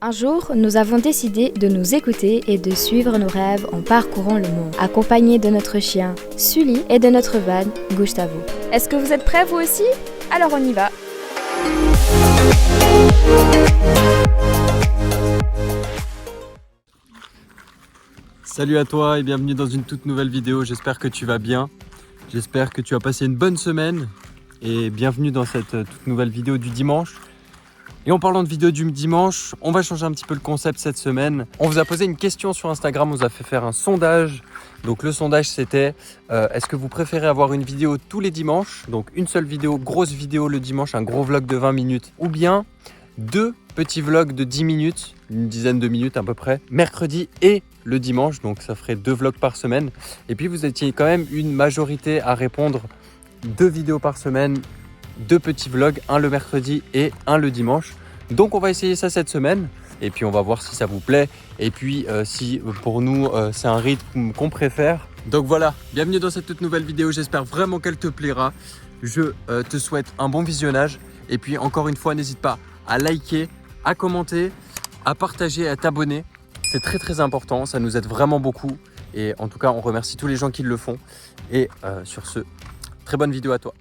Un jour, nous avons décidé de nous écouter et de suivre nos rêves en parcourant le monde, accompagnés de notre chien, Sully, et de notre van, Gustavo. Est-ce que vous êtes prêts vous aussi? Alors on y va! Salut à toi et bienvenue dans une toute nouvelle vidéo, j'espère que tu vas bien. J'espère que tu as passé une bonne semaine et bienvenue dans cette toute nouvelle vidéo du dimanche. Et en parlant de vidéo du dimanche, on va changer un petit peu le concept cette semaine. On vous a posé une question sur Instagram, on vous a fait faire un sondage. Donc le sondage c'était, est-ce que vous préférez avoir une vidéo tous les dimanches, donc une seule vidéo, grosse vidéo le dimanche, un gros vlog de 20 minutes, ou bien deux petits vlogs de 10 minutes, une dizaine de minutes à peu près, mercredi et le dimanche, donc ça ferait 2 vlogs par semaine. Et puis vous étiez quand même une majorité à répondre 2 vidéos par semaine, 2 petits vlogs, un le mercredi et un le dimanche. Donc on va essayer ça cette semaine et puis on va voir si ça vous plaît et puis si pour nous c'est un rythme qu'on préfère. Donc voilà, bienvenue dans cette toute nouvelle vidéo, j'espère vraiment qu'elle te plaira. Je te souhaite un bon visionnage et puis encore une fois n'hésite pas à liker, à commenter, à partager, à t'abonner. C'est très très important, ça nous aide vraiment beaucoup et en tout cas on remercie tous les gens qui le font. Et sur ce, très bonne vidéo à toi.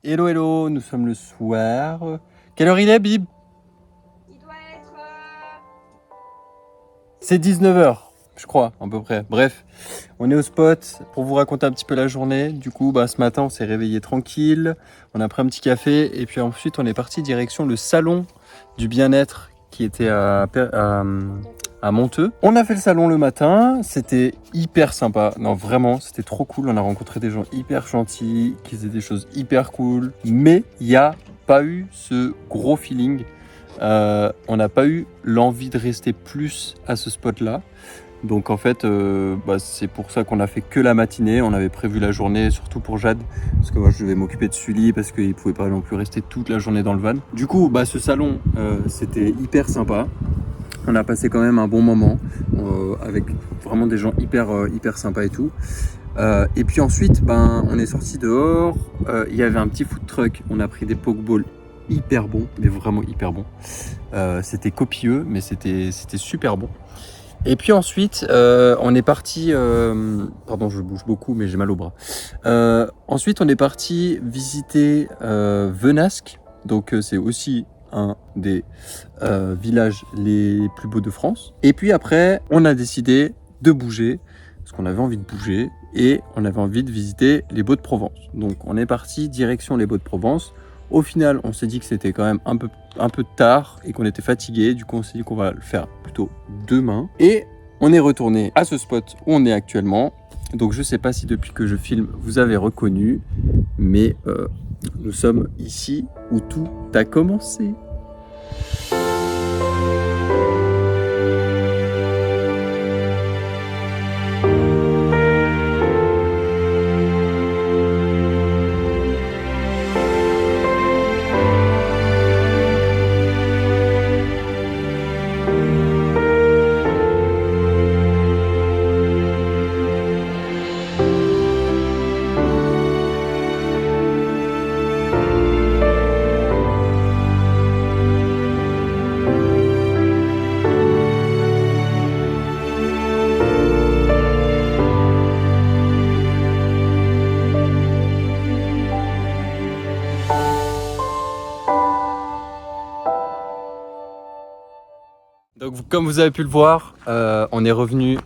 Hello hello, nous sommes le soir. Quelle heure il est, Bib? Il doit être... C'est 19h, je crois, à peu près. Bref, on est au spot pour vous raconter un petit peu la journée. Du coup, ce matin, on s'est réveillé tranquille. On a pris un petit café et puis ensuite, on est parti direction le salon du bien-être qui était à Monteux. On a fait le salon le matin, c'était hyper sympa. Non, vraiment, c'était trop cool. On a rencontré des gens hyper gentils, qui faisaient des choses hyper cool. Mais il n'y a pas eu ce gros feeling. On n'a pas eu l'envie de rester plus à ce spot-là. Donc en fait, c'est pour ça qu'on a fait que la matinée. On avait prévu la journée, surtout pour Jade, parce que moi je devais m'occuper de Sully, parce qu'il pouvait pas non plus rester toute la journée dans le van. Du coup, ce salon, c'était hyper sympa. On a passé quand même un bon moment avec vraiment des gens hyper sympas et tout. Et puis ensuite, on est sorti dehors. Il y avait un petit food truck. On a pris des pokeballs hyper bons, mais vraiment hyper bons. C'était copieux, mais c'était super bon. Et puis ensuite, on est parti... pardon, je bouge beaucoup, mais j'ai mal au bras. Ensuite, on est parti visiter Venasque. Donc, c'est aussi un des villages les plus beaux de France. Et puis après, on a décidé de bouger, parce qu'on avait envie de bouger, et on avait envie de visiter les Baux-de-Provence. Donc, on est parti direction les Baux-de-Provence. Au final, on s'est dit que c'était quand même un peu tard et qu'on était fatigué. Du coup, on s'est dit qu'on va le faire plutôt demain. Et on est retourné à ce spot où on est actuellement. Donc, je ne sais pas si depuis que je filme, vous avez reconnu. Mais nous sommes ici où tout a commencé. Donc comme vous avez pu le voir, on est revenu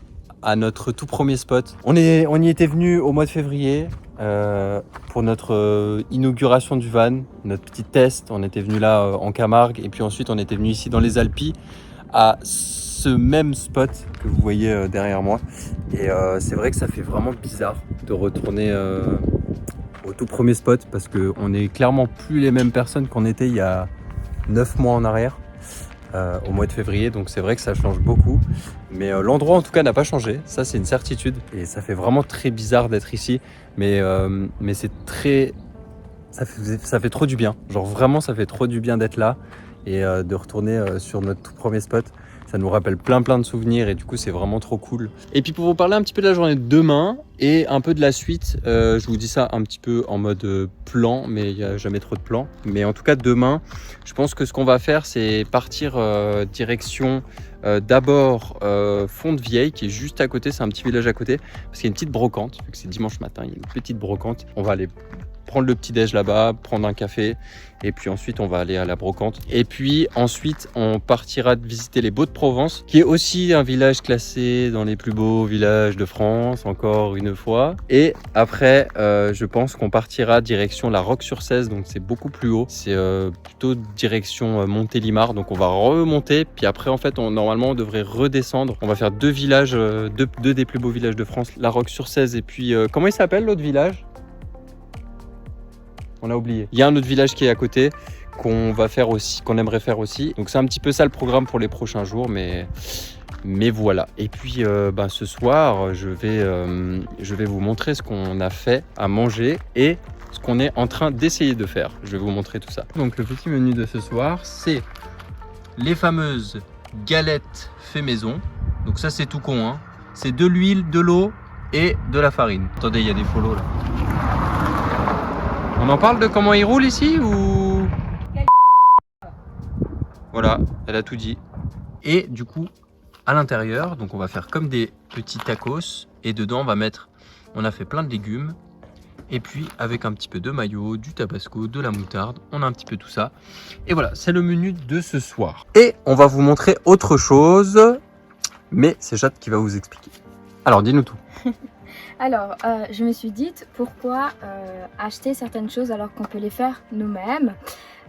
à notre tout premier spot. On y était venu au mois de février pour notre inauguration du van, notre petit test. On était venu là en Camargue et puis ensuite on était venu ici dans les Alpes à ce même spot que vous voyez derrière moi. Et c'est vrai que ça fait vraiment bizarre de retourner au tout premier spot parce qu'on n'est clairement plus les mêmes personnes qu'on était il y a 9 mois en arrière. Au mois de février, donc c'est vrai que ça change beaucoup, mais l'endroit en tout cas n'a pas changé, ça c'est une certitude, et ça fait vraiment très bizarre d'être ici, mais c'est très, ça fait trop du bien, genre vraiment ça fait trop du bien d'être là et de retourner sur notre tout premier spot. Ça nous rappelle plein de souvenirs et du coup c'est vraiment trop cool. Et puis pour vous parler un petit peu de la journée de demain et un peu de la suite, je vous dis ça un petit peu en mode plan, mais il n'y a jamais trop de plans. Mais en tout cas demain, je pense que ce qu'on va faire c'est partir direction d'abord Fonte-Vieille qui est juste à côté, c'est un petit village à côté, parce qu'il y a une petite brocante, vu que c'est dimanche matin, il y a une petite brocante. On va aller prendre le petit déj là-bas, prendre un café et puis ensuite on va aller à la brocante et puis ensuite on partira visiter les Baux-de-Provence qui est aussi un village classé dans les plus beaux villages de France encore une fois, et après je pense qu'on partira direction la Roque-sur-Cèze, donc c'est beaucoup plus haut, c'est plutôt direction Montélimar, donc on va remonter puis après en fait normalement on devrait redescendre. On va faire deux villages, deux des plus beaux villages de France, la Roque-sur-Cèze et puis comment il s'appelle l'autre village? On a oublié. Il y a un autre village qui est à côté qu'on va faire aussi, qu'on aimerait faire aussi. Donc c'est un petit peu ça le programme pour les prochains jours, mais voilà. Et puis ce soir, je vais vous montrer ce qu'on a fait à manger et ce qu'on est en train d'essayer de faire. Je vais vous montrer tout ça. Donc le petit menu de ce soir, c'est les fameuses galettes fait maison. Donc ça c'est tout con, hein. C'est de l'huile, de l'eau et de la farine. Attendez, il y a des follow là. On en parle de comment il roule ici ou... Voilà, elle a tout dit. Et du coup, à l'intérieur, donc on va faire comme des petits tacos. Et dedans, on a fait plein de légumes. Et puis, avec un petit peu de mayo, du tabasco, de la moutarde, on a un petit peu tout ça. Et voilà, c'est le menu de ce soir. Et on va vous montrer autre chose. Mais c'est Jade qui va vous expliquer. Alors, dis-nous tout. Alors, je me suis dit pourquoi acheter certaines choses alors qu'on peut les faire nous-mêmes.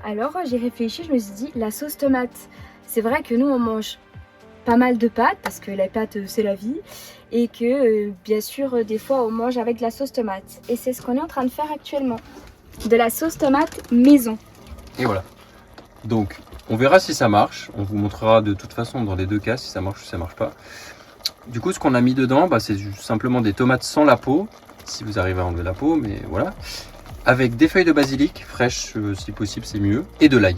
Alors, j'ai réfléchi, je me suis dit la sauce tomate. C'est vrai que nous, on mange pas mal de pâtes parce que les pâtes, c'est la vie. Et que, bien sûr, des fois, on mange avec de la sauce tomate. Et c'est ce qu'on est en train de faire actuellement. De la sauce tomate maison. Et voilà. Donc, on verra si ça marche. On vous montrera de toute façon dans les deux cas si ça marche ou si ça marche pas. Du coup, ce qu'on a mis dedans, c'est simplement des tomates sans la peau, si vous arrivez à enlever la peau, mais voilà. Avec des feuilles de basilic, fraîches si possible, c'est mieux, et de l'ail.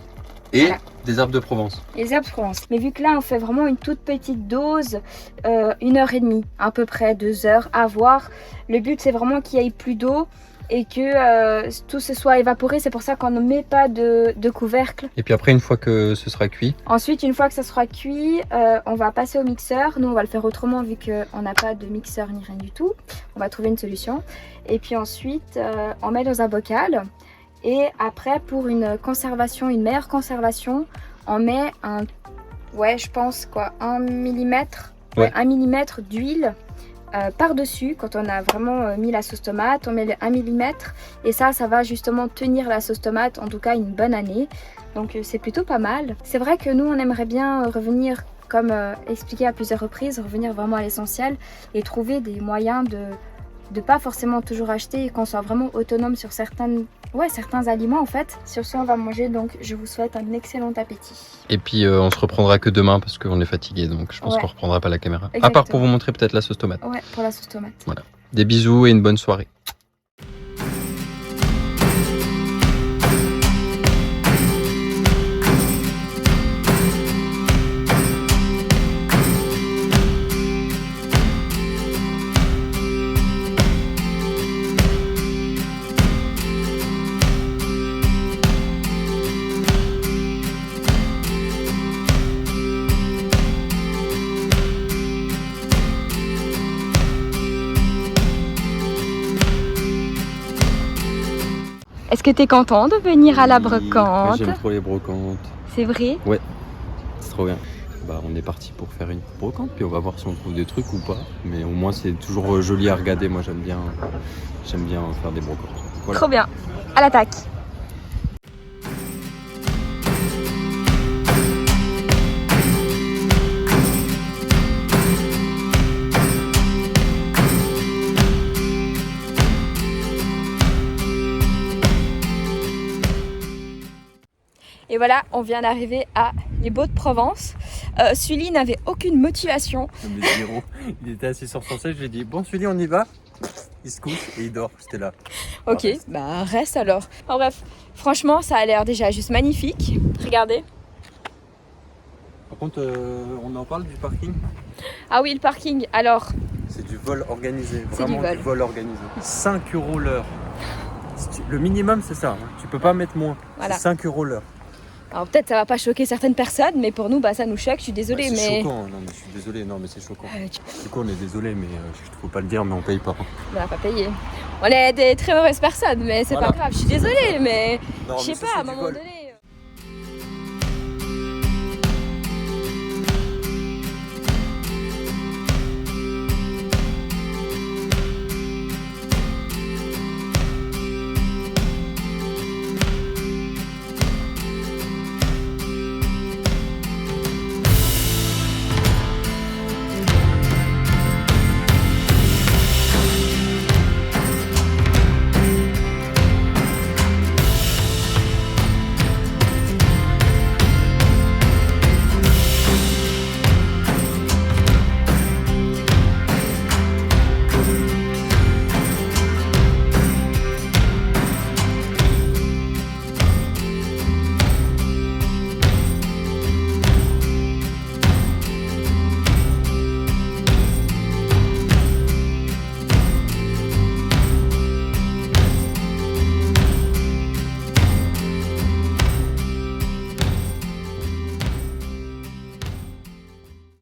Et voilà. Des herbes de Provence. Les herbes de Provence. Mais vu que là, on fait vraiment une toute petite dose, 1h30, à peu près 2 heures, à voir. Le but, c'est vraiment qu'il n'y ait plus d'eau et que tout se soit évaporé. C'est pour ça qu'on ne met pas de couvercle. Et puis après, une fois que ce sera cuit. Ensuite, une fois que ça sera cuit, on va passer au mixeur. Nous, on va le faire autrement vu qu'on n'a pas de mixeur ni rien du tout. On va trouver une solution. Et puis ensuite, on met dans un bocal. Et après, pour une conservation, une meilleure conservation, on met je pense 1 mm, 1 mm d'huile par-dessus. Quand on a vraiment mis la sauce tomate, on met le 1 mm. Et ça va justement tenir la sauce tomate, en tout cas une bonne année. Donc c'est plutôt pas mal. C'est vrai que nous, on aimerait bien revenir, comme expliqué à plusieurs reprises, revenir vraiment à l'essentiel et trouver des moyens de pas forcément toujours acheter et qu'on soit vraiment autonome sur certains aliments en fait. Sur ce, on va manger, donc je vous souhaite un excellent appétit. Et puis on se reprendra que demain parce qu'on est fatigué, donc je pense qu'on reprendra pas la caméra. Exactement. À part pour vous montrer peut-être la sauce tomate. Ouais, pour la sauce tomate. Voilà. Des bisous et une bonne soirée. Est-ce que tu es content de venir à la brocante? J'aime trop les brocantes. C'est vrai? Ouais, c'est trop bien. On est parti pour faire une brocante, puis on va voir si on trouve des trucs ou pas. Mais au moins c'est toujours joli à regarder, moi j'aime bien faire des brocantes. Voilà. Trop bien, à l'attaque. Et voilà, on vient d'arriver à les Baux de Provence. Sully n'avait aucune motivation. Mais zéro. Il était assis sur son siège, je lui ai dit bon Sully on y va. Il se couche et il dort, j'étais là. Ok, reste alors. En bref, franchement ça a l'air déjà juste magnifique. Regardez. Par contre, on en parle du parking? Ah oui, le parking, alors. C'est du vol organisé, C'est vraiment du vol organisé. 5 € l'heure. Le minimum c'est ça, hein. Tu peux pas mettre moins, Voilà. C'est 5 € l'heure. Alors peut-être ça va pas choquer certaines personnes, mais pour nous ça nous choque, je suis désolée. C'est choquant, non mais je suis désolé, non mais c'est choquant. Du coup on est désolé, mais faut pas le dire, mais on paye pas. On n'a pas payé. On est des très mauvaises personnes, mais c'est pas grave, je suis désolée, mais Non, je sais mais ça, pas, à un c'est du moment vol. donné...